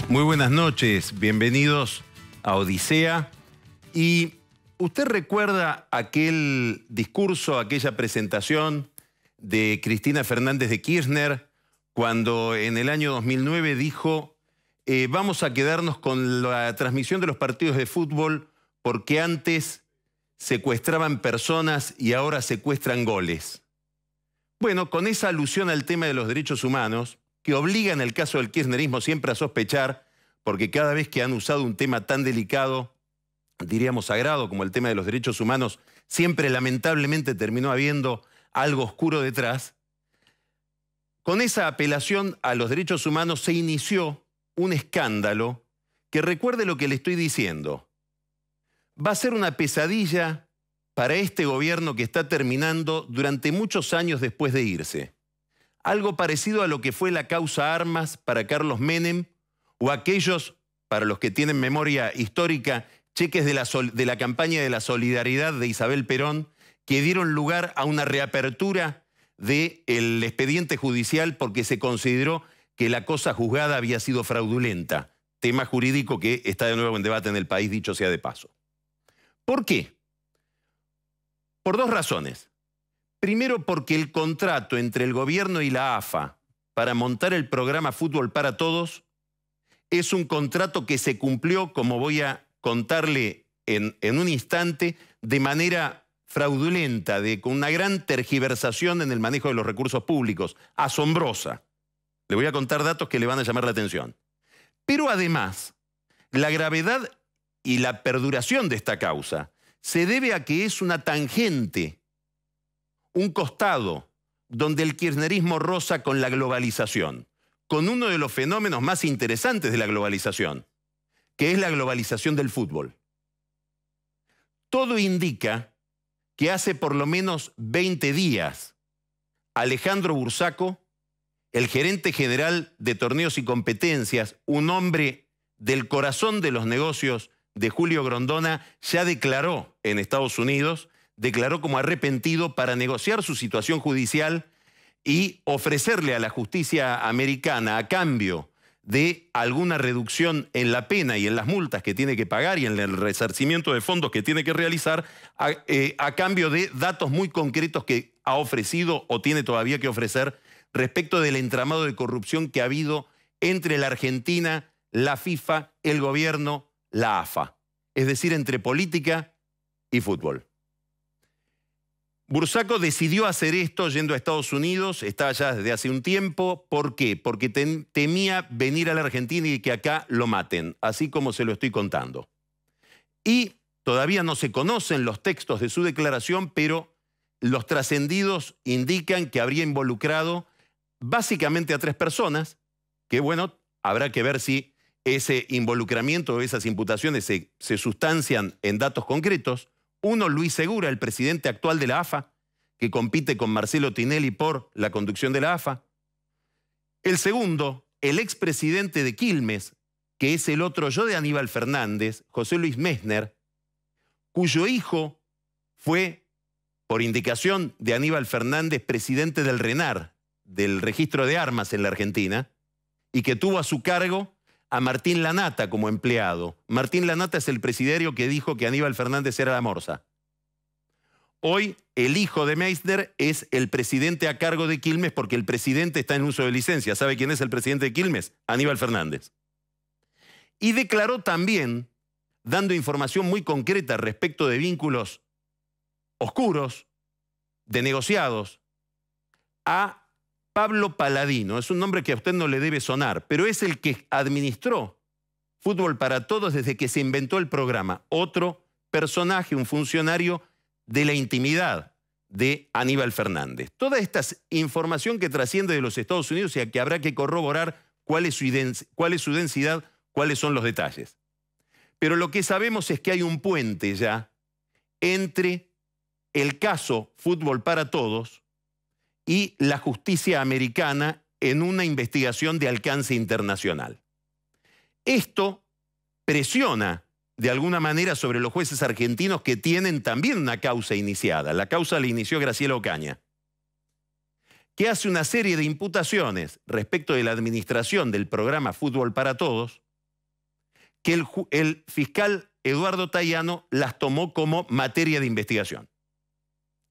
Muy buenas noches, bienvenidos a Odisea. Y ¿usted recuerda aquel discurso, aquella presentación de Cristina Fernández de Kirchner cuando en el año 2009 dijo vamos a quedarnos con la transmisión de los partidos de fútbol porque antes secuestraban personas y ahora secuestran goles? Bueno, con esa alusión al tema de los derechos humanos, que obliga en el caso del kirchnerismo siempre a sospechar, porque cada vez que han usado un tema tan delicado, diríamos sagrado, como el tema de los derechos humanos, siempre lamentablemente terminó habiendo algo oscuro detrás. Con esa apelación a los derechos humanos se inició un escándalo que, recuerde lo que le estoy diciendo, va a ser una pesadilla para este gobierno que está terminando durante muchos años después de irse. Algo parecido a lo que fue la causa Armas para Carlos Menem, o aquellos, para los que tienen memoria histórica, cheques de la campaña de la solidaridad de Isabel Perón, que dieron lugar a una reapertura del expediente judicial porque se consideró que la cosa juzgada había sido fraudulenta. Tema jurídico que está de nuevo en debate en el país, dicho sea de paso. ¿Por qué? Por dos razones. Primero, porque el contrato entre el gobierno y la AFA para montar el programa Fútbol para Todos es un contrato que se cumplió, como voy a contarle en un instante, de manera fraudulenta, con una gran tergiversación en el manejo de los recursos públicos, asombrosa. Le voy a contar datos que le van a llamar la atención. Pero además, la gravedad y la perduración de esta causa se debe a que es una tangente, un costado donde el kirchnerismo roza con la globalización, con uno de los fenómenos más interesantes de la globalización, que es la globalización del fútbol. Todo indica que hace por lo menos 20 días, Alejandro Bursaco, el gerente general de torneos y competencias, un hombre del corazón de los negocios de Julio Grondona, ya declaró en Estados Unidos, declaró como arrepentido para negociar su situación judicial y ofrecerle a la justicia americana, a cambio de alguna reducción en la pena y en las multas que tiene que pagar y en el resarcimiento de fondos que tiene que realizar, a cambio de datos muy concretos que ha ofrecido o tiene todavía que ofrecer respecto del entramado de corrupción que ha habido entre la Argentina, la FIFA, el gobierno, la AFA. Es decir, entre política y fútbol. Bursaco decidió hacer esto yendo a Estados Unidos, está allá desde hace un tiempo. ¿Por qué? Porque temía venir a la Argentina y que acá lo maten, así como se lo estoy contando. Y todavía no se conocen los textos de su declaración, pero los trascendidos indican que habría involucrado básicamente a 3 personas, que bueno, habrá que ver si ese involucramiento o esas imputaciones se sustancian en datos concretos. Uno, Luis Segura, el presidente actual de la AFA, que compite con Marcelo Tinelli por la conducción de la AFA. El segundo, el expresidente de Quilmes, que es el otro yo de Aníbal Fernández, José Luis Messner, cuyo hijo fue, por indicación de Aníbal Fernández, presidente del RENAR, del registro de armas en la Argentina, y que tuvo a su cargo a Martín Lanata como empleado. Martín Lanata es el presidiario que dijo que Aníbal Fernández era la morsa. Hoy el hijo de Meissner es el presidente a cargo de Quilmes porque el presidente está en uso de licencia. ¿Sabe quién es el presidente de Quilmes? Aníbal Fernández. Y declaró también, dando información muy concreta respecto de vínculos oscuros, de negociados, a Pablo Paladino. Es un nombre que a usted no le debe sonar, pero es el que administró Fútbol para Todos desde que se inventó el programa. Otro personaje, un funcionario de la intimidad de Aníbal Fernández. Toda esta información que trasciende de los Estados Unidos y que habrá que corroborar cuál es su densidad, cuáles son los detalles. Pero lo que sabemos es que hay un puente ya entre el caso Fútbol para Todos y la justicia americana en una investigación de alcance internacional. Esto presiona de alguna manera sobre los jueces argentinos que tienen también una causa iniciada. La causa la inició Graciela Ocaña, que hace una serie de imputaciones respecto de la administración del programa Fútbol para Todos, que el fiscal Eduardo Tayano las tomó como materia de investigación.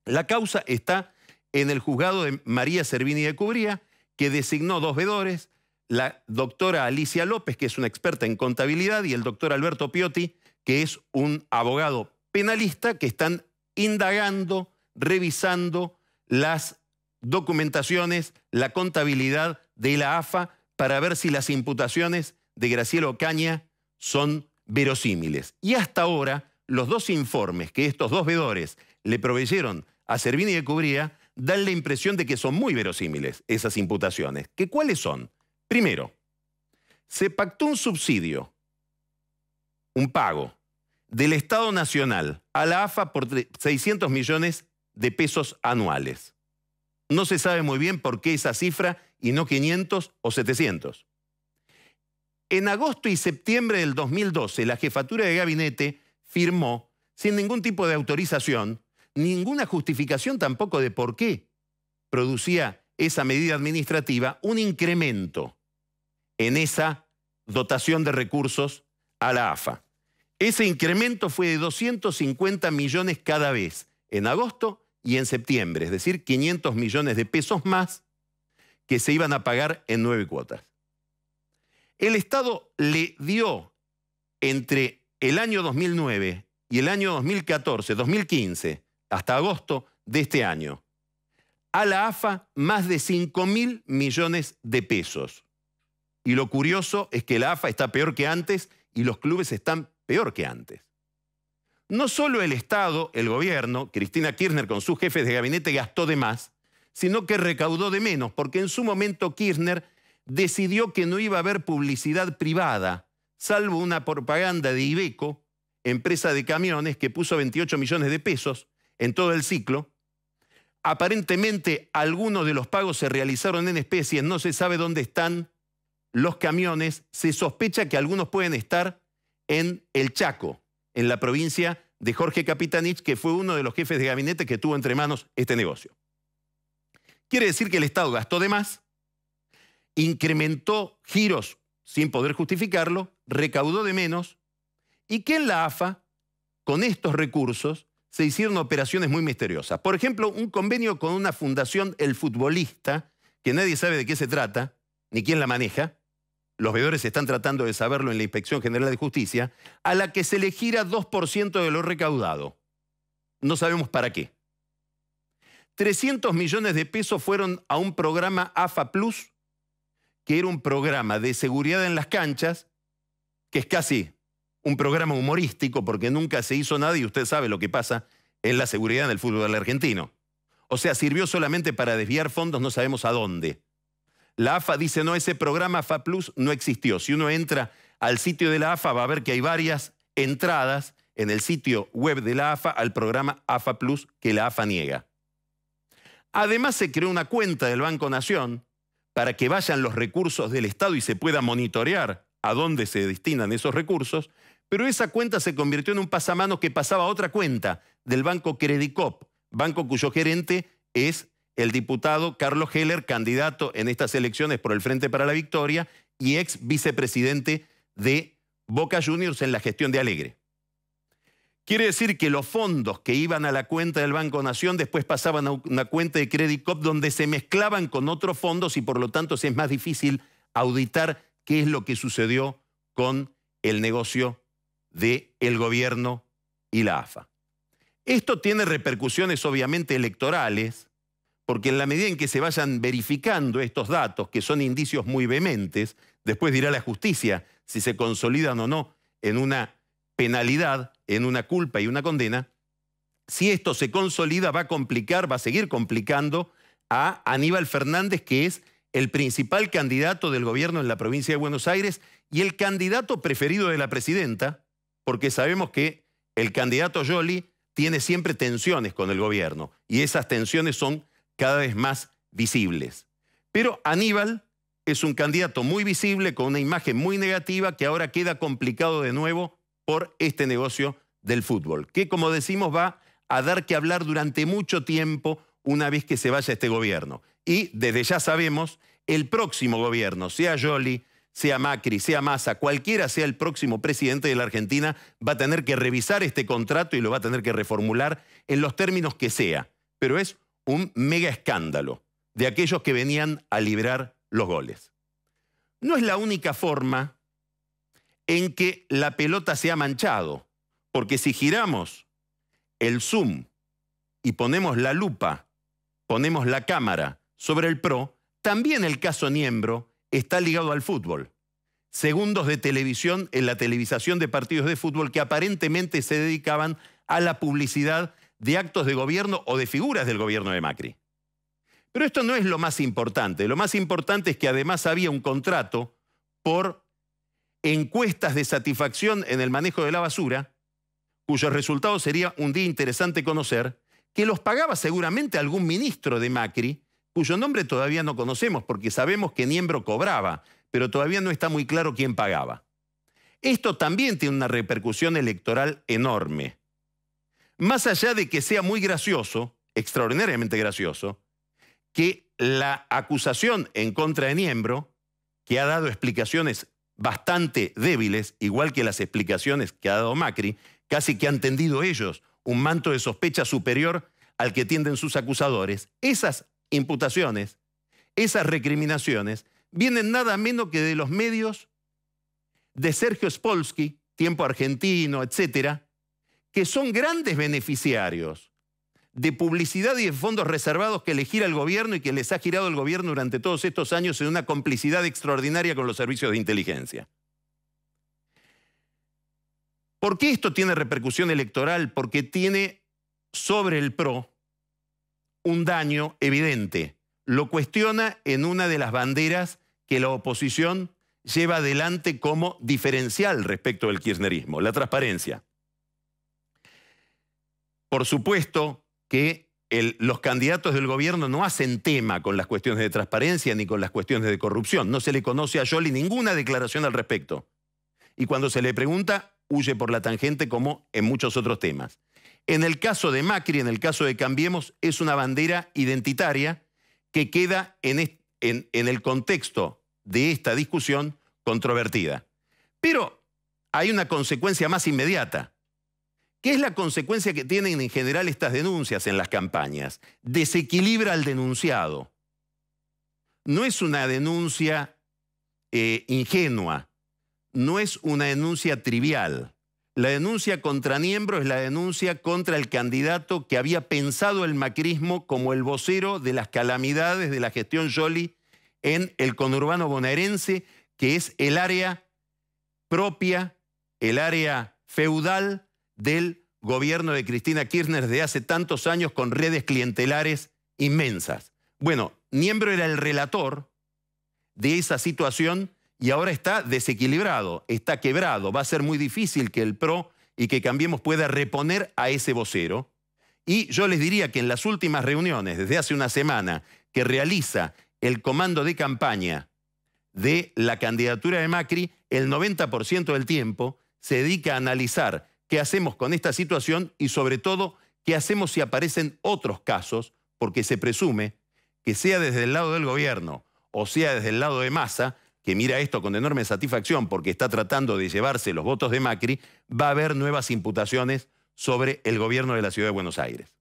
La causa está en el juzgado de María Servini de Cubría, que designó 2 veedores, la doctora Alicia López, que es una experta en contabilidad, y el doctor Alberto Piotti, que es un abogado penalista, que están indagando, revisando las documentaciones, la contabilidad de la AFA para ver si las imputaciones de Graciela Ocaña son verosímiles. Y hasta ahora, los 2 informes que estos 2 veedores le proveyeron a Servini de Cubría dan la impresión de que son muy verosímiles esas imputaciones. ¿Que cuáles son? Primero, se pactó un subsidio, un pago, del Estado Nacional a la AFA por 600 millones de pesos anuales. No se sabe muy bien por qué esa cifra y no 500 o 700. En agosto y septiembre del 2012, la jefatura de gabinete firmó, sin ningún tipo de autorización, ninguna justificación tampoco de por qué producía esa medida administrativa, un incremento en esa dotación de recursos a la AFA. Ese incremento fue de 250 millones cada vez, en agosto y en septiembre, es decir, 500 millones de pesos más que se iban a pagar en 9 cuotas. El Estado le dio entre el año 2009 y el año 2014, 2015, hasta agosto de este año, a la AFA más de 5.000 millones de pesos. Y lo curioso es que la AFA está peor que antes y los clubes están peor que antes. No solo el Estado, el gobierno, Cristina Kirchner con sus jefes de gabinete gastó de más, sino que recaudó de menos, porque en su momento Kirchner decidió que no iba a haber publicidad privada, salvo una propaganda de Iveco, empresa de camiones, que puso 28 millones de pesos en todo el ciclo. Aparentemente, algunos de los pagos se realizaron en especies, no se sabe dónde están los camiones, se sospecha que algunos pueden estar en el Chaco, en la provincia de Jorge Capitanich, que fue uno de los jefes de gabinete que tuvo entre manos este negocio. Quiere decir que el Estado gastó de más, incrementó giros sin poder justificarlo, recaudó de menos, y que en la AFA, con estos recursos, se hicieron operaciones muy misteriosas. Por ejemplo, un convenio con una fundación El Futbolista, que nadie sabe de qué se trata, ni quién la maneja. Los veedores están tratando de saberlo en la Inspección General de Justicia, a la que se le gira 2% de lo recaudado. No sabemos para qué. 300 millones de pesos fueron a un programa AFA Plus, que era un programa de seguridad en las canchas, que es casi un programa humorístico porque nunca se hizo nada y usted sabe lo que pasa en la seguridad en el fútbol argentino. O sea, sirvió solamente para desviar fondos, no sabemos a dónde. La AFA dice, no, ese programa AFA Plus no existió. Si uno entra al sitio de la AFA va a ver que hay varias entradas en el sitio web de la AFA al programa AFA Plus que la AFA niega. Además se creó una cuenta del Banco Nación para que vayan los recursos del Estado y se pueda monitorear a dónde se destinan esos recursos, pero esa cuenta se convirtió en un pasamanos que pasaba a otra cuenta del Banco Credicop, banco cuyo gerente es el diputado Carlos Heller, candidato en estas elecciones por el Frente para la Victoria y ex vicepresidente de Boca Juniors en la gestión de Alegre. Quiere decir que los fondos que iban a la cuenta del Banco Nación después pasaban a una cuenta de Credicop donde se mezclaban con otros fondos y por lo tanto es más difícil auditar qué es lo que sucedió con el negocio del gobierno y la AFA. Esto tiene repercusiones obviamente electorales, porque en la medida en que se vayan verificando estos datos, que son indicios muy vehementes, después dirá la justicia si se consolidan o no en una penalidad, en una culpa y una condena. Si esto se consolida va a complicar, va a seguir complicando a Aníbal Fernández, que es el principal candidato del gobierno en la provincia de Buenos Aires y el candidato preferido de la presidenta, porque sabemos que el candidato Scioli tiene siempre tensiones con el gobierno y esas tensiones son cada vez más visibles. Pero Aníbal es un candidato muy visible, con una imagen muy negativa, que ahora queda complicado de nuevo por este negocio del fútbol, que como decimos va a dar que hablar durante mucho tiempo una vez que se vaya este gobierno. Y desde ya sabemos, el próximo gobierno, sea Scioli, sea Macri, sea Massa, cualquiera sea el próximo presidente de la Argentina, va a tener que revisar este contrato y lo va a tener que reformular en los términos que sea. Pero es un mega escándalo de aquellos que venían a librar los goles. No es la única forma en que la pelota se ha manchado, porque si giramos el zoom y ponemos la lupa, ponemos la cámara sobre el PRO, también el caso Niembro está ligado al fútbol. Segundos de televisión en la televisación de partidos de fútbol que aparentemente se dedicaban a la publicidad de actos de gobierno o de figuras del gobierno de Macri. Pero esto no es lo más importante. Lo más importante es que además había un contrato por encuestas de satisfacción en el manejo de la basura, cuyos resultados sería un día interesante conocer, que los pagaba seguramente algún ministro de Macri, cuyo nombre todavía no conocemos porque sabemos que Niembro cobraba, pero todavía no está muy claro quién pagaba. Esto también tiene una repercusión electoral enorme. Más allá de que sea muy gracioso, extraordinariamente gracioso, que la acusación en contra de Niembro, que ha dado explicaciones bastante débiles, igual que las explicaciones que ha dado Macri, casi que han tendido ellos un manto de sospecha superior al que tienden sus acusadores, esas imputaciones, esas recriminaciones, vienen nada menos que de los medios de Sergio Spolsky, Tiempo Argentino, etcétera, que son grandes beneficiarios de publicidad y de fondos reservados que le gira el gobierno y que les ha girado el gobierno durante todos estos años en una complicidad extraordinaria con los servicios de inteligencia. ¿Por qué esto tiene repercusión electoral? Porque tiene sobre el PRO un daño evidente. Lo cuestiona en una de las banderas que la oposición lleva adelante como diferencial respecto del kirchnerismo, la transparencia. Por supuesto que los candidatos del gobierno no hacen tema con las cuestiones de transparencia ni con las cuestiones de corrupción. No se le conoce a Scioli ninguna declaración al respecto. Y cuando se le pregunta, huye por la tangente como en muchos otros temas. En el caso de Macri, en el caso de Cambiemos, es una bandera identitaria que queda en el contexto de esta discusión controvertida. Pero hay una consecuencia más inmediata. ¿Qué es la consecuencia que tienen en general estas denuncias en las campañas? Desequilibra al denunciado. No es una denuncia ingenua, no es una denuncia trivial. La denuncia contra Niembro es la denuncia contra el candidato que había pensado el macrismo como el vocero de las calamidades de la gestión Scioli en el conurbano bonaerense, que es el área propia, el área feudal del gobierno de Cristina Kirchner de hace tantos años con redes clientelares inmensas. Bueno, Niembro era el relator de esa situación y ahora está desequilibrado, está quebrado. Va a ser muy difícil que el PRO y que Cambiemos pueda reponer a ese vocero. Y yo les diría que en las últimas reuniones, desde hace una semana, que realiza el comando de campaña de la candidatura de Macri, el 90% del tiempo se dedica a analizar qué hacemos con esta situación y sobre todo qué hacemos si aparecen otros casos, porque se presume que sea desde el lado del gobierno o sea desde el lado de Massa, que mira esto con enorme satisfacción porque está tratando de llevarse los votos de Macri, va a haber nuevas imputaciones sobre el gobierno de la Ciudad de Buenos Aires.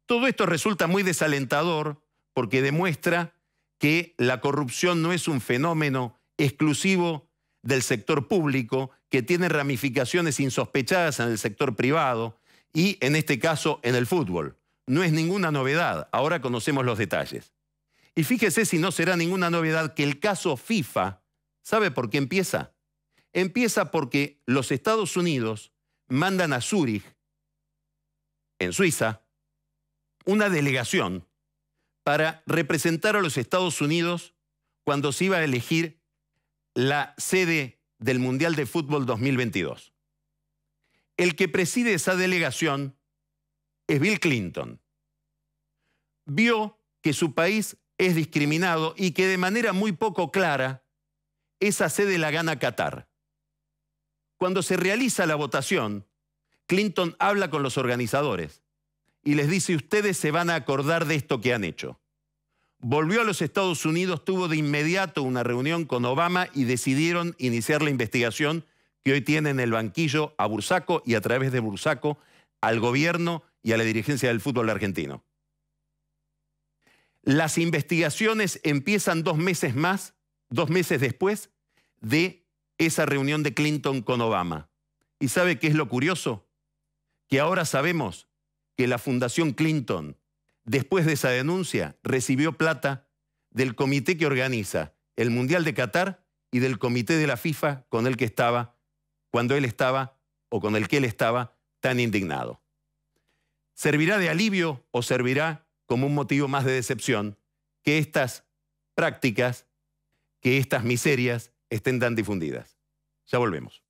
Todo esto resulta muy desalentador porque demuestra que la corrupción no es un fenómeno exclusivo del sector público, que tiene ramificaciones insospechadas en el sector privado y, en este caso, en el fútbol. No es ninguna novedad, ahora conocemos los detalles. Y fíjese si no será ninguna novedad que el caso FIFA, ¿sabe por qué empieza? Empieza porque los Estados Unidos mandan a Zúrich, en Suiza, una delegación para representar a los Estados Unidos cuando se iba a elegir la sede del Mundial de Fútbol 2022. El que preside esa delegación es Bill Clinton. Vio que su país es discriminado y que de manera muy poco clara esa sede la gana Qatar. Cuando se realiza la votación, Clinton habla con los organizadores y les dice: ustedes se van a acordar de esto que han hecho. volvió a los Estados Unidos, tuvo de inmediato una reunión con Obama y decidieron iniciar la investigación que hoy tiene en el banquillo a Bursaco y a través de Bursaco al gobierno y a la dirigencia del fútbol argentino. Las investigaciones empiezan 2 meses después de esa reunión de Clinton con Obama. ¿Y sabe qué es lo curioso? Que ahora sabemos que la Fundación Clinton, después de esa denuncia, recibió plata del comité que organiza el Mundial de Qatar y del comité de la FIFA con el que estaba, cuando él estaba, o con el que él estaba, tan indignado. ¿Servirá de alivio o servirá como un motivo más de decepción que estas prácticas, que estas miserias estén tan difundidas? Ya volvemos.